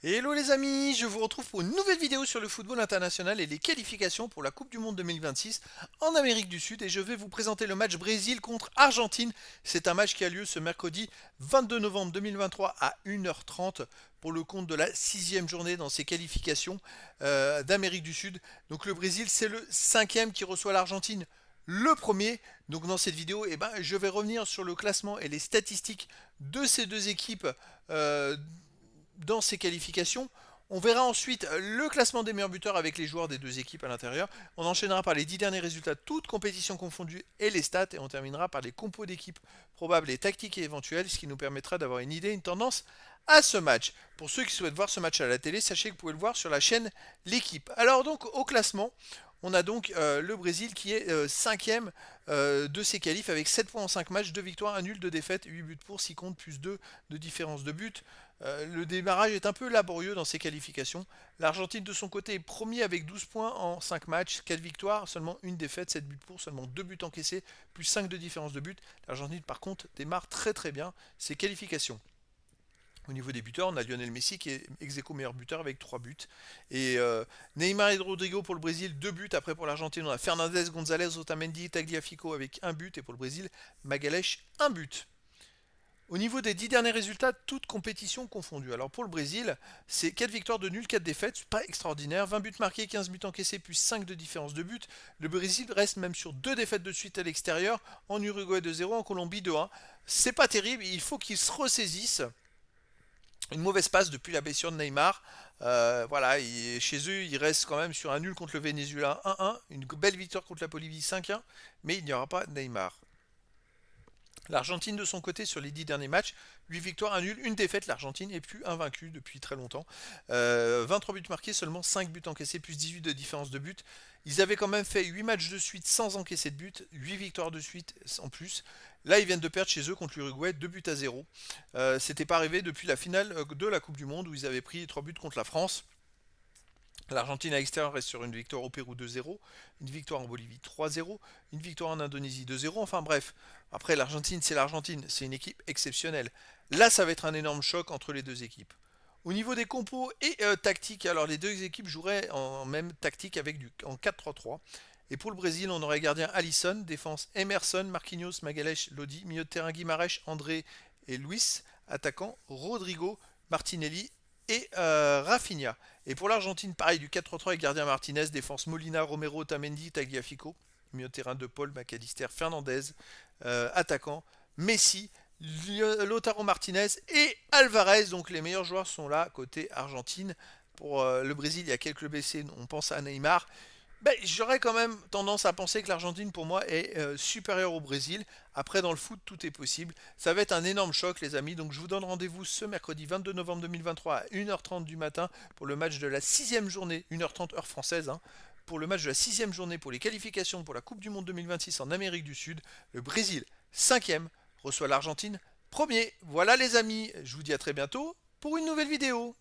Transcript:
Hello les amis, je vous retrouve pour une nouvelle vidéo sur le football international et les qualifications pour la Coupe du Monde 2026 en Amérique du Sud et je vais vous présenter le match Brésil contre Argentine. C'est un match qui a lieu ce mercredi 22 novembre 2023 à 1h30 pour le compte de la sixième journée dans ces qualifications d'Amérique du Sud. Donc le Brésil c'est le cinquième qui reçoit l'Argentine le premier. Donc dans cette vidéo, je vais revenir sur le classement et les statistiques de ces deux équipes dans ces qualifications. On verra ensuite le classement des meilleurs buteurs avec les joueurs des deux équipes à l'intérieur. On enchaînera par les 10 derniers résultats, toutes compétitions confondues et les stats. Et on terminera par les compos d'équipes probables et tactiques et éventuelles, ce qui nous permettra d'avoir une idée, une tendance à ce match. Pour ceux qui souhaitent voir ce match à la télé, sachez que vous pouvez le voir sur la chaîne L'équipe. Alors donc au classement, on a donc le Brésil qui est cinquième de ses qualifs avec 7 points en 5 matchs, 2 victoires, 1 nul, 2 défaites, 8 buts pour, 6 comptes, plus 2 de différence de but. Le démarrage est un peu laborieux dans ses qualifications. L'Argentine de son côté est premier avec 12 points en 5 matchs, 4 victoires, seulement 1 défaite, 7 buts pour, seulement 2 buts encaissés, plus 5 de différence de but. L'Argentine par contre démarre très très bien ses qualifications. Au niveau des buteurs, on a Lionel Messi qui est ex-aequo meilleur buteur avec 3 buts. Et Neymar et Rodrigo pour le Brésil, 2 buts. Après pour l'Argentine, on a Fernandez, González, Otamendi, Tagliafico avec 1 but. Et pour le Brésil, Magalhães, 1 but. Au niveau des 10 derniers résultats, toutes compétitions confondues. Alors pour le Brésil, c'est 4 victoires de nul, 4 défaites, pas extraordinaire. 20 buts marqués, 15 buts encaissés, plus 5 de différence de but. Le Brésil reste même sur 2 défaites de suite à l'extérieur. En Uruguay 2-0, en Colombie 2-1. C'est pas terrible, il faut qu'ils se ressaisissent. Une mauvaise passe depuis la blessure de Neymar. Voilà, chez eux, ils restent quand même sur un nul contre le Venezuela 1-1. Une belle victoire contre la Bolivie 5-1. Mais il n'y aura pas Neymar. L'Argentine de son côté sur les 10 derniers matchs, 8 victoires, 1 nul, une défaite. L'Argentine est plus invaincue depuis très longtemps. 23 buts marqués, seulement 5 buts encaissés, plus 18 de différence de but. Ils avaient quand même fait 8 matchs de suite sans encaisser de but, 8 victoires de suite en plus. Là, ils viennent de perdre chez eux contre l'Uruguay 2 buts à 0. C'était pas arrivé depuis la finale de la Coupe du Monde où ils avaient pris 3 buts contre la France. L'Argentine à l'extérieur reste sur une victoire au Pérou 2-0, une victoire en Bolivie 3-0, une victoire en Indonésie 2-0. Enfin bref, après l'Argentine, c'est une équipe exceptionnelle. Là, ça va être un énorme choc entre les deux équipes. Au niveau des compos et tactiques, alors les deux équipes joueraient en même tactique avec en 4-3-3. Et pour le Brésil, on aurait gardien Alisson, défense Emerson, Marquinhos, Magalhães, Lodi, milieu de terrain Guimarães, André et Luis, attaquant Rodrigo, Martinelli et Rafinha. Et pour l'Argentine, pareil, du 4-3-3 avec gardien Martinez, défense Molina, Romero, Tamendi, Tagliafico, milieu de terrain de Paul, McAllister, Fernandez, attaquant, Messi, Lautaro Martinez et Alvarez. Donc les meilleurs joueurs sont là côté Argentine. Pour le Brésil, il y a quelques blessés, on pense à Neymar. J'aurais quand même tendance à penser que l'Argentine, pour moi, est supérieure au Brésil. Après, dans le foot, tout est possible. Ça va être un énorme choc, les amis. Donc, je vous donne rendez-vous ce mercredi 22 novembre 2023 à 1h30 du matin pour le match de la sixième journée, 1h30 heure française, hein, pour le match de la sixième journée pour les qualifications pour la Coupe du Monde 2026 en Amérique du Sud. Le Brésil, cinquième, reçoit l'Argentine, premier. Voilà, les amis. Je vous dis à très bientôt pour une nouvelle vidéo.